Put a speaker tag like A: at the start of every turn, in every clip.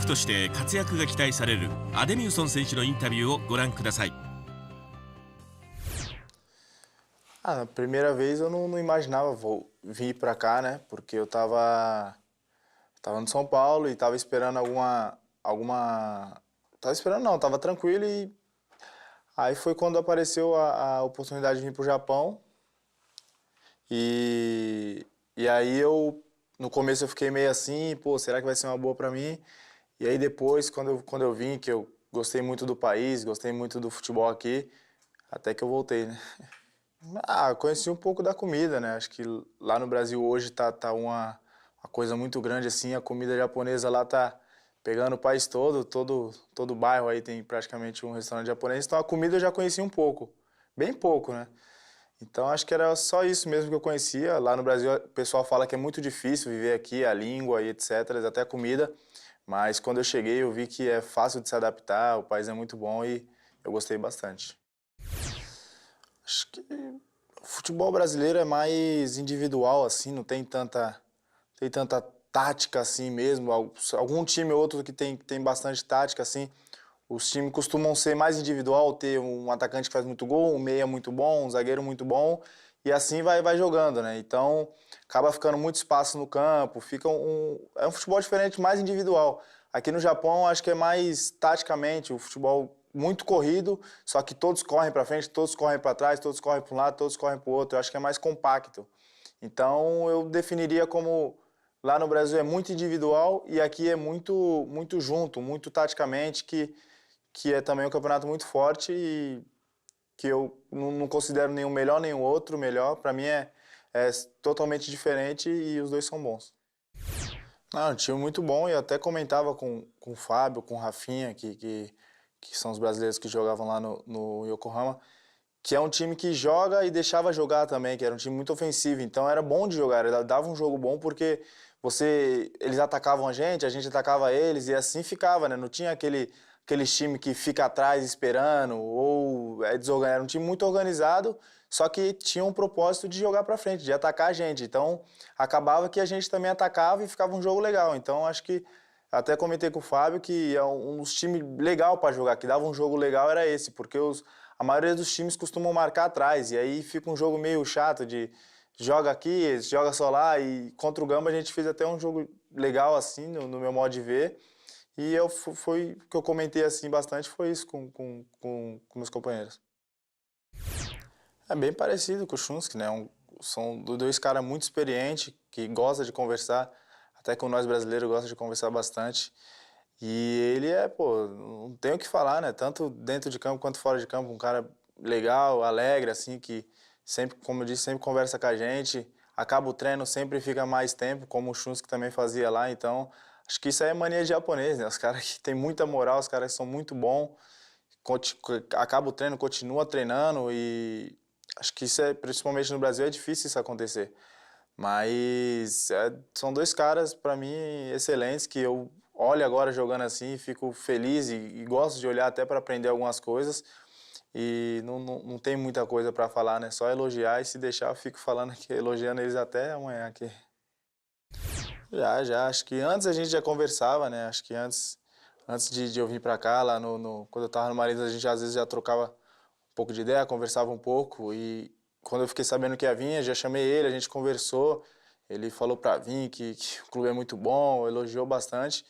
A: クとして活躍が期待されるアデミウソン選手のインタビューをご覧ください。
B: Na primeira vez eu não imaginava vir para cá, né? Porque eu tava no São Paulo e tava esperando tava esperando não, tava tranquilo e aí foi quando apareceu a oportunidade de vir pro Japão e aí no começo eu fiquei meio assim, pô, será que vai ser uma boa para mim? E aí depois, quando eu vim, que eu gostei muito do país, gostei muito do futebol aqui, até que eu voltei, né? Conheci um pouco da comida, né? Acho que lá no Brasil hoje tá uma coisa muito grande assim, a comida japonesa lá tá pegando o país todo bairro aí tem praticamente um restaurante japonês, então a comida eu já conheci um pouco, bem pouco, né? Então acho que era só isso mesmo que eu conhecia. Lá no Brasil o pessoal fala que é muito difícil viver aqui, a língua e etc, até a comida, mas quando eu cheguei eu vi que é fácil de se adaptar, o país é muito bom e eu gostei bastante. Acho que o futebol brasileiro é mais individual, assim, não tem tanta tática assim mesmo. Algum time ou outro que tem bastante tática, assim. Os times costumam ser mais individual, ter um atacante que faz muito gol, um meia muito bom, um zagueiro muito bom, e assim vai jogando, né? Então, acaba ficando muito espaço no campo, é um futebol diferente, mais individual. Aqui no Japão, acho que é mais taticamente, o futebol muito corrido, só que todos correm para frente, todos correm para trás, todos correm para um lado, todos correm para o outro. Eu acho que é mais compacto. Então, eu definiria como lá no Brasil é muito individual e aqui é muito junto, muito taticamente, que é também um campeonato muito forte e que eu não considero nenhum melhor nem o outro melhor. Para mim é totalmente diferente e os dois são bons. Não, um time muito bom e eu até comentava com o Fábio, com o Rafinha, que são os brasileiros que jogavam lá no Yokohama, que é um time que joga e deixava jogar também, que era um time muito ofensivo, então era bom de jogar, dava um jogo bom porque eles atacavam a gente atacava eles e assim ficava, né? Não tinha aquele time que fica atrás esperando ou é desorganizado, era um time muito organizado, só que tinha um propósito de jogar para frente, de atacar a gente. Então, acabava que a gente também atacava e ficava um jogo legal. Então, acho que até comentei com o Fábio que é um dos times legal para jogar, que dava um jogo legal era esse, porque a maioria dos times costumam marcar atrás, e aí fica um jogo meio chato de joga aqui, joga só lá, e contra o Gamba a gente fez até um jogo legal assim, no meu modo de ver, e foi o que eu comentei assim bastante, foi isso com meus companheiros. É bem parecido com o Shunsuke, né? São dois caras muito experientes, que gostam de conversar, até com nós brasileiros gosta de conversar bastante. E ele pô, não tem o que falar, né? Tanto dentro de campo quanto fora de campo, um cara legal, alegre, assim, que sempre, como eu disse, sempre conversa com a gente. Acaba o treino, sempre fica mais tempo, como o Shunsuke também fazia lá. Então, acho que isso aí é mania de japonês, né? Os caras que têm muita moral, os caras que são muito bons, acaba o treino, continua treinando e acho que isso principalmente no Brasil, é difícil isso acontecer. Mas são dois caras, para mim, excelentes, que eu olho agora jogando assim, fico feliz e gosto de olhar até para aprender algumas coisas. E não tem muita coisa para falar, né? Só elogiar e se deixar eu fico falando aqui, elogiando eles até amanhã aqui. Já. Acho que antes a gente já conversava, né? Acho que antes de eu vir para cá, lá quando eu tava no Marines, a gente às vezes já trocava um pouco de ideia, conversava um pouco e quando eu fiquei sabendo que ia vir, já chamei ele, a gente conversou, ele falou pra vir que o clube é muito bom, elogiou bastante.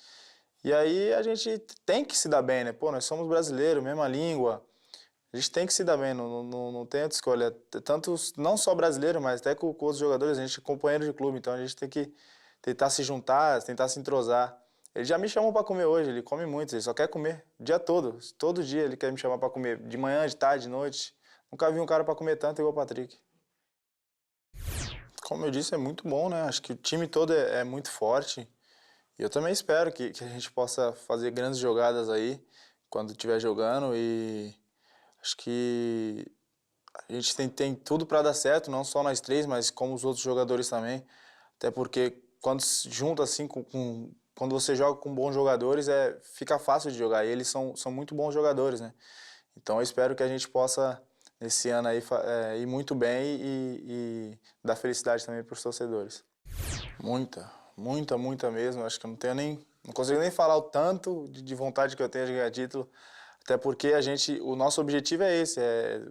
B: E aí a gente tem que se dar bem, né? Pô, nós somos brasileiros, mesma língua, a gente tem que se dar bem, não tem outra escolha. Tanto, não só brasileiro, mas até com outros jogadores, a gente é companheiro de clube, então a gente tem que tentar se juntar, tentar se entrosar. Ele já me chamou para comer hoje, ele come muito, ele só quer comer o dia todo dia ele quer me chamar para comer, de manhã, de tarde, de noite. Nunca vi um cara para comer tanto igual o Patrick. Como eu disse, é muito bom, né? Acho que o time todo é muito forte. E eu também espero que a gente possa fazer grandes jogadas aí quando estiver jogando e acho que a gente tem tudo para dar certo, não só nós três, mas como os outros jogadores também. Até porque quando se junta assim quando você joga com bons jogadores, fica fácil de jogar. E eles são muito bons jogadores, né? Então eu espero que a gente possa, nesse ano aí, ir muito bem e dar felicidade também para os torcedores. Muita mesmo. Acho que eu não tenho Não consigo nem falar o tanto de vontade que eu tenho de ganhar título, até porque o nosso objetivo é esse,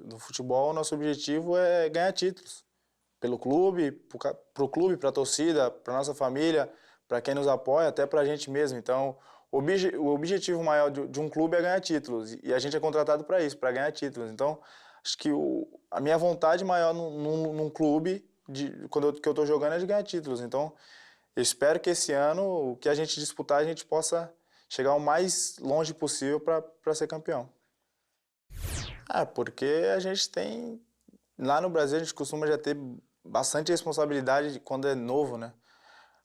B: no futebol o nosso objetivo é ganhar títulos. Pelo clube, pro clube, para a torcida, para nossa família, para quem nos apoia, até para a gente mesmo. Então, o objetivo maior de um clube é ganhar títulos e a gente é contratado para isso, para ganhar títulos. Então, acho que a minha vontade maior num clube, que eu estou jogando, é de ganhar títulos. Então, eu espero que esse ano, o que a gente disputar, a gente possa chegar o mais longe possível para ser campeão. Porque a gente tem. Lá no Brasil, a gente costuma já ter bastante responsabilidade quando é novo, né?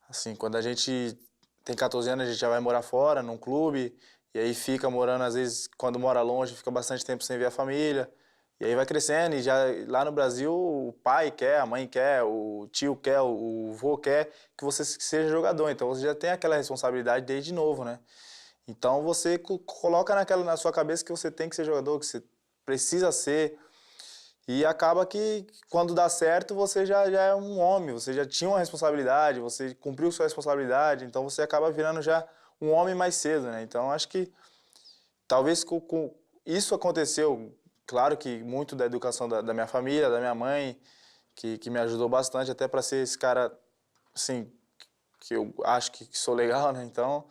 B: Assim, quando a gente tem 14 anos, a gente já vai morar fora, num clube, e aí fica morando, às vezes, quando mora longe, fica bastante tempo sem ver a família. E aí vai crescendo, e já lá no Brasil, o pai quer, a mãe quer, o tio quer, o vô quer que você seja jogador. Então você já tem aquela responsabilidade desde novo, né? Então você coloca na sua cabeça que você tem que ser jogador, que você precisa ser. E acaba que quando dá certo você já é um homem, você já tinha uma responsabilidade, você cumpriu sua responsabilidade, então você acaba virando já um homem mais cedo, né? Então acho que talvez isso aconteceu, claro que muito da educação da minha família, da minha mãe, que me ajudou bastante até para ser esse cara, assim, que eu acho que sou legal, né? Então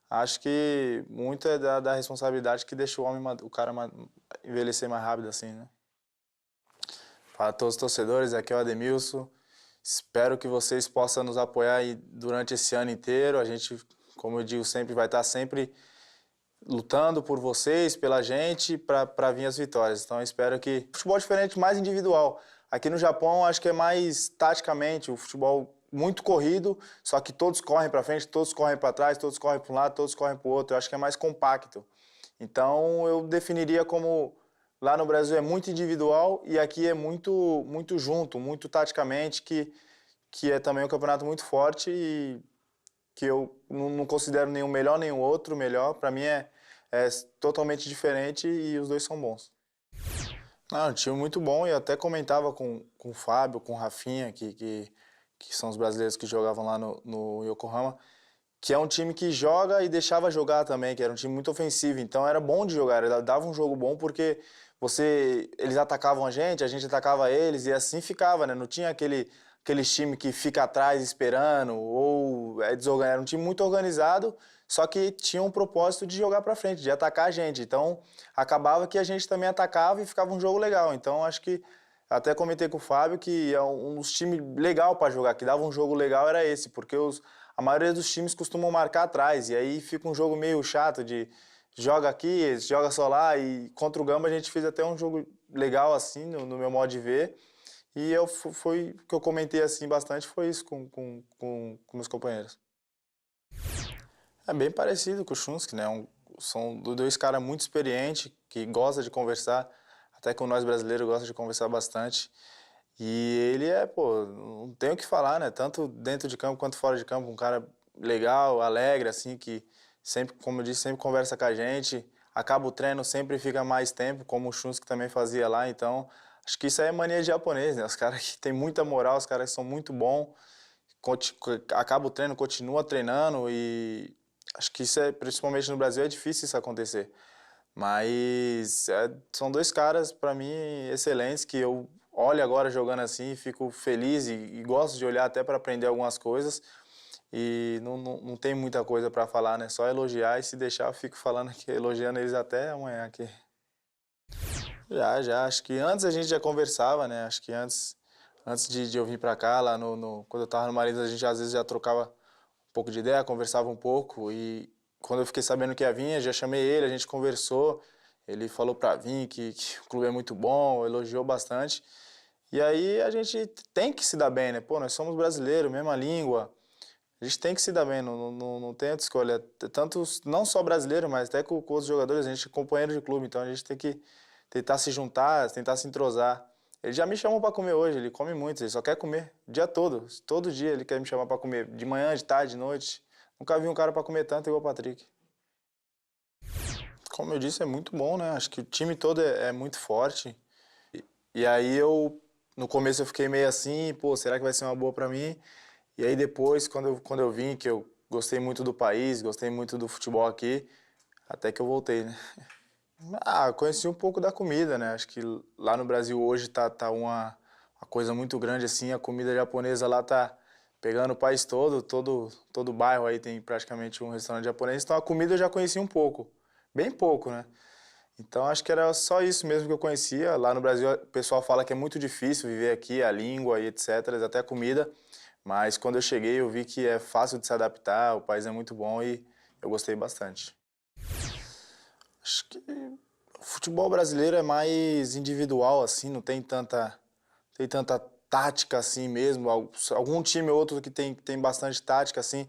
B: acho que muito é da responsabilidade que deixa o cara envelhecer mais rápido, assim, né? Para todos os torcedores, aqui é o Ademilson. Espero que vocês possam nos apoiar aí durante esse ano inteiro. A gente, como eu digo sempre, vai estar sempre lutando por vocês, pela gente, para vir as vitórias. Então, eu espero que futebol diferente, mais individual. Aqui no Japão, acho que é mais taticamente, o futebol muito corrido, só que todos correm para frente, todos correm para trás, todos correm para um lado, todos correm para o outro. Eu acho que é mais compacto. Então, eu definiria como lá no Brasil é muito individual e aqui é muito junto, muito taticamente, que é também um campeonato muito forte e que eu não considero nenhum melhor nem o outro melhor. Para mim é totalmente diferente e os dois são bons. Não, um time muito bom e eu até comentava com o Fábio, com o Rafinha, que são os brasileiros que jogavam lá no Yokohama, que é um time que joga e deixava jogar também, que era um time muito ofensivo, então era bom de jogar, ele dava um jogo bom porque eles atacavam a gente atacava eles e assim ficava, né? Não tinha aquele time que fica atrás esperando ou é desorganizado, era um time muito organizado, só que tinha um propósito de jogar para frente, de atacar a gente. Então, acabava que a gente também atacava e ficava um jogo legal. Então, acho que até comentei com o Fábio que é um dos times legal para jogar, que dava um jogo legal era esse, porque a maioria dos times costumam marcar atrás, e aí fica um jogo meio chato de joga aqui, joga só lá, e contra o Gamba a gente fez até um jogo legal assim, no meu modo de ver, e foi o que eu comentei assim bastante, foi isso com meus companheiros. É bem parecido com o Shunsuke, né? São dois caras muito experientes, que gostam de conversar, até com nós brasileiros gosta de conversar bastante. E ele pô, não tem o que falar, né? Tanto dentro de campo quanto fora de campo, um cara legal, alegre, assim, que sempre, como eu disse, sempre conversa com a gente. Acaba o treino, sempre fica mais tempo, como o Shunsuke também fazia lá. Então, acho que isso aí é mania de japonês, né? Os caras que têm muita moral, os caras que são muito bons, acaba o treino, continua treinando e acho que isso principalmente no Brasil, é difícil isso acontecer. Mas são dois caras, para mim, excelentes, que eu olho agora jogando assim, fico feliz e gosto de olhar até para aprender algumas coisas. E não tem muita coisa para falar, né? Só elogiar e se deixar eu fico falando aqui, elogiando eles até amanhã aqui. Já. Acho que antes a gente já conversava, né? Acho que antes de eu vir para cá, lá quando eu tava no Marines, a gente às vezes já trocava um pouco de ideia, conversava um pouco e quando eu fiquei sabendo que ia vir, já chamei ele, a gente conversou, ele falou pra vir que o clube é muito bom, elogiou bastante. E aí a gente tem que se dar bem, né? Pô, nós somos brasileiros, mesma língua, a gente tem que se dar bem, não tem outra escolha. Tanto, não só brasileiro, mas até com outros jogadores, a gente é companheiro de clube, então a gente tem que tentar se juntar, tentar se entrosar. Ele já me chamou para comer hoje, ele come muito, ele só quer comer o dia todo dia ele quer me chamar para comer, de manhã, de tarde, de noite. Nunca vi um cara para comer tanto igual o Patrick. Como eu disse, é muito bom, né? Acho que o time todo é muito forte. E aí no começo eu fiquei meio assim, pô, será que vai ser uma boa para mim? E aí depois, quando eu vim, que eu gostei muito do país, gostei muito do futebol aqui, até que eu voltei, né? Ah, conheci um pouco da comida, né? Acho que lá no Brasil hoje tá uma coisa muito grande assim, a comida japonesa lá tá pegando o país todo bairro aí tem praticamente um restaurante japonês, então a comida eu já conheci um pouco, bem pouco, né? Então acho que era só isso mesmo que eu conhecia. Lá no Brasil o pessoal fala que é muito difícil viver aqui, a língua e etc, até a comida, mas quando eu cheguei eu vi que é fácil de se adaptar, o país é muito bom e eu gostei bastante. Acho que o futebol brasileiro é mais individual, assim, não tem tanta tática assim mesmo. Algum time ou outro que tem bastante tática, assim.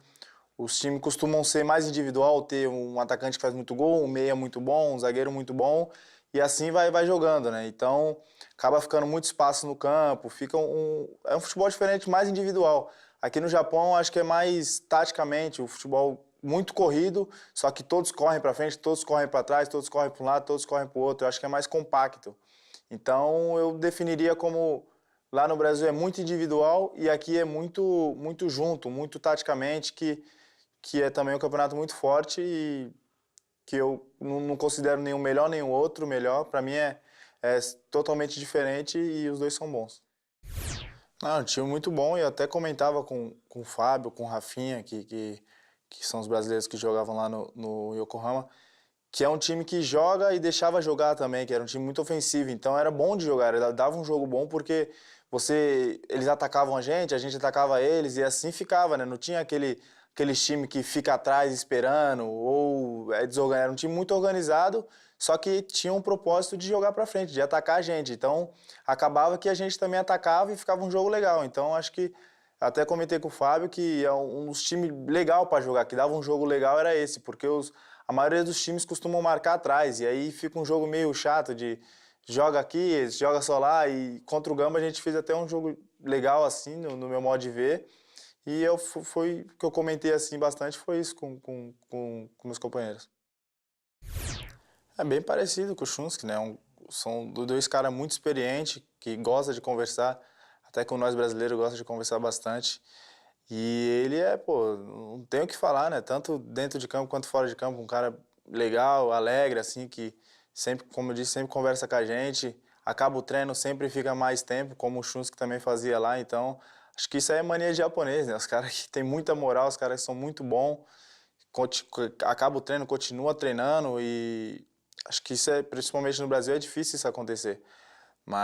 B: Os times costumam ser mais individual, ter um atacante que faz muito gol, um meia muito bom, um zagueiro muito bom, e assim vai jogando, né? Então, acaba ficando muito espaço no campo, é um futebol diferente, mais individual. Aqui no Japão, acho que é mais taticamente, o futebol muito corrido, só que todos correm para frente, todos correm para trás, todos correm para um lado, todos correm para o outro. Eu acho que é mais compacto. Então, eu definiria como lá no Brasil é muito individual e aqui é muito junto, muito taticamente, que é também um campeonato muito forte e que eu não considero nenhum melhor nem o outro melhor. Para mim é totalmente diferente e os dois são bons. Não, um time muito bom e eu até comentava com o Fábio, com o Rafinha, que são os brasileiros que jogavam lá no Yokohama, que é um time que joga e deixava jogar também, que era um time muito ofensivo, então era bom de jogar, dava um jogo bom porque eles atacavam a gente atacava eles e assim ficava, né? Não tinha aquele time que fica atrás esperando ou é desorganizado, era um time muito organizado, só que tinha um propósito de jogar para frente, de atacar a gente. Então, acabava que a gente também atacava e ficava um jogo legal. Então, acho que até comentei com o Fábio que é um dos times legal para jogar, que dava um jogo legal era esse, porque a maioria dos times costumam marcar atrás, e aí fica um jogo meio chato de joga aqui, joga só lá, e contra o Gamba a gente fez até um jogo legal assim, no meu modo de ver, e foi o que eu comentei assim bastante, foi isso com meus companheiros. É bem parecido com o Shunsuke, né? São dois caras muito experientes, que gostam de conversar, até com nós brasileiros gosta de conversar bastante. E ele pô, não tem o que falar, né? Tanto dentro de campo quanto fora de campo, um cara legal, alegre, assim, que sempre, como eu disse, sempre conversa com a gente. Acaba o treino, sempre fica mais tempo, como o Shunsuke também fazia lá. Então, acho que isso aí é mania de japonês, né? Os caras que têm muita moral, os caras que são muito bons, acaba o treino, continua treinando e acho que isso principalmente no Brasil, é difícil isso acontecer.